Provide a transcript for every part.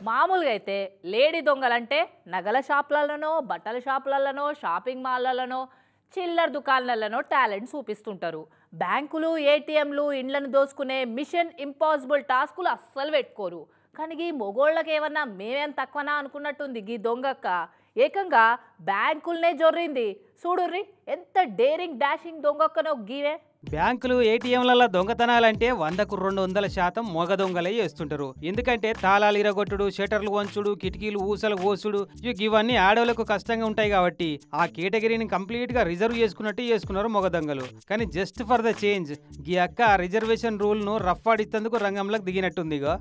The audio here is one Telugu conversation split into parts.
మామూలుగా అయితే లేడీ దొంగలంటే నగల షాపులలోనో బట్టల షాపులలోనో షాపింగ్ మాల్లలోనో చిల్లర దుకాణాలలోనో టాలెంట్ చూపిస్తుంటారు. బ్యాంకులు ఏటీఎంలు ఇండ్లను దోసుకునే మిషన్ ఇంపాసిబుల్ టాస్కులు అస్సలు పెట్టుకోరు. కానీ ఈ మొగోళ్ళకి ఏమన్నా మేమేం తక్కువనా అనుకున్నట్టుంది ఈ దొంగక్క. ఏకంగా బ్యాంకులనే జొర్రింది. చూడుర్రి ఎంత డేరింగ్ డాషింగ్ దొంగక్కనో గీవే. బ్యాంకులు ఏటీఎంలలో దొంగతనాలంటే 100కు 200% మొగ దొంగలే చేస్తుంటారు. ఎందుకంటే తాళాలు ఇరగొట్టుడు, షటర్లు వంచుడు, కిటికీలు ఊసలు కోసుడు ఇవన్నీ ఆడవాళ్ళకు కష్టంగా ఉంటాయి కాబట్టి ఆ కేటగిరీని కంప్లీట్ గా రిజర్వ్ చేసుకున్నట్టు చేసుకున్నారు మొగ దొంగలు. కానీ జస్ట్ ఫర్ ద చేంజ్ ఈ అక్క రిజర్వేషన్ రూల్ ను రఫ్ ఆడిస్తేందుకు రంగంలోకి దిగినట్టుందిగా.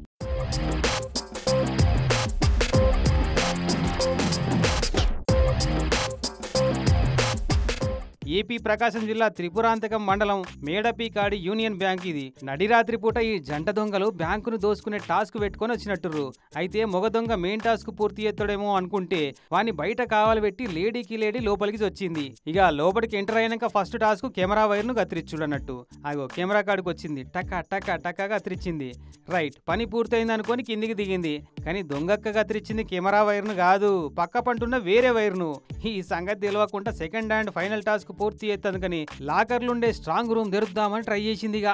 ఏపీ ప్రకాశం జిల్లా త్రిపురాంతకం మండలం మేడపీకాడి యూనియన్ బ్యాంక్ ఇది. నడిరాత్రి పూట ఈ జంట దొంగలు బ్యాంకును దోసుకునే టాస్క్ పెట్టుకొని వచ్చినట్టుర్రు. అయితే మొగ దొంగ మెయిన్ టాస్క్ పూర్తి చేస్తాడేమో అనుకుంటే వాని బయట కావాలి పెట్టి లేడీకి లేడీ లోపలికి వచ్చింది. ఇక లోపలికి ఎంటర్ అయినాక ఫస్ట్ టాస్క్ కెమెరా వైర్ ను కత్తిరించుడు అన్నట్టు. అగో కెమెరా కాడికి వచ్చింది, టక్క టక్క టక్క కత్తిరించింది. రైట్, పని పూర్తయింది అనుకొని కిందికి దిగింది. కానీ దొంగక్క కత్తిరించింది కెమెరా వైర్ ను కాదు, పక్క పంటున్న వేరే వైర్ ను. ఈ సంగతి తెలియకుండా సెకండ్ అండ్ ఫైనల్ టాస్క్ పూర్తి చేస్తాను లాకర్లుండే స్ట్రాంగ్ రూమ్ తెరుద్దామని ట్రై చేసిందిగా.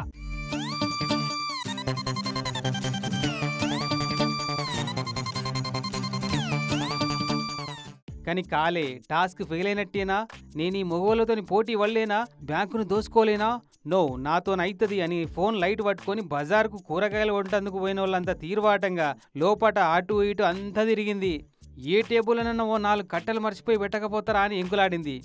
కానీ కాలే, టాస్క్ ఫెయిల్ అయినట్టేనా? నేను ఈ మొగోళ్ళతోని పోటీ వల్లేనా బ్యాంకును దోసుకోలేనా? నో, నాతోనైతది అని ఫోన్ లైట్ పట్టుకొని బజార్కు కూరగాయలు వంటందుకు పోయిన వాళ్ళంతా తీర్వాటంగా లోపట అటు ఇటు అంతా తిరిగింది. ఏ టేబుల్ అన్న ఓ 4 కట్టెలు మర్చిపోయి పెట్టకపోతారా అని ఎంకులాడింది.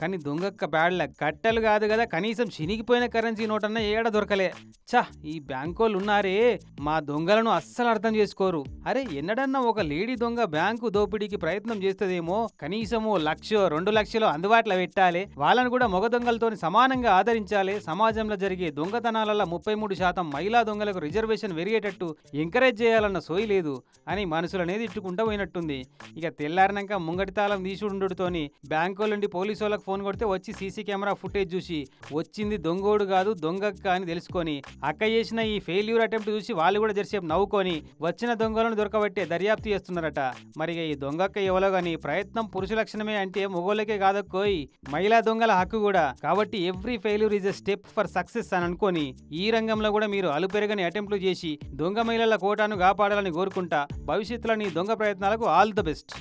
కానీ దొంగక్క బ్యాడ్ల కట్టెలు కాదు కదా, కనీసం చినిగిపోయిన కరెన్సీ నోటన్నా ఏడ దొరకలే. చా, ఈ బ్యాంకోళ్ళు ఉన్నారే మా దొంగలను అస్సలు అర్థం చేసుకోరు. అరే, ఎన్నడన్నా ఒక లేడీ దొంగ బ్యాంకు దోపిడీకి ప్రయత్నం చేస్తుందేమో, కనీసము 1,00,000 2 లక్షలు అందుబాటులో పెట్టాలి. వాళ్ళను కూడా మొగ దొంగలతో సమానంగా ఆదరించాలి. సమాజంలో జరిగే దొంగతనాలలో 33% మహిళా దొంగలకు రిజర్వేషన్ పెరిగేటట్టు ఎంకరేజ్ చేయాలన్న సోయి లేదు అని మనసులనేది ఇట్టుకుంటూ పోయినట్టుంది. ఇక తెల్లారినాక ముంగటి తాళం తీసుడుతోని బ్యాంకోళ్ళ నుండి పోలీసు వాళ్ళకి ఫోన్ కొడితే వచ్చి సీసీ కెమెరా ఫుటేజ్ చూసి వచ్చింది దొంగోడు కాదు దొంగక్క అని తెలుసుకొని అక్క చేసిన ఈ ఫెయిల్యూర్ అటెంప్ట్ చూసి వాళ్ళు కూడా జరిసేపు నవ్వుకొని వచ్చిన దొంగలను దొరకబట్టే దర్యాప్తు చేస్తున్నారట. మరి ఈ దొంగక్క ఎవరో గాని ప్రయత్నం పురుష లక్షణమే అంటే మొగోళ్ళకే కాదక్కోయ్, మహిళా దొంగల హక్కు కూడా. కాబట్టి every failure is a step for success అని అనుకొని ఈ రంగంలో కూడా మీరు అలుపెరగని అటెంప్ట్లు చేసి దొంగ మహిళల కోటాను కాపాడాలని కోరుకుంటా భవిష్యత్తులో నీ దొంగ ప్రయత్నాలకు ఆల్ ద బెస్ట్.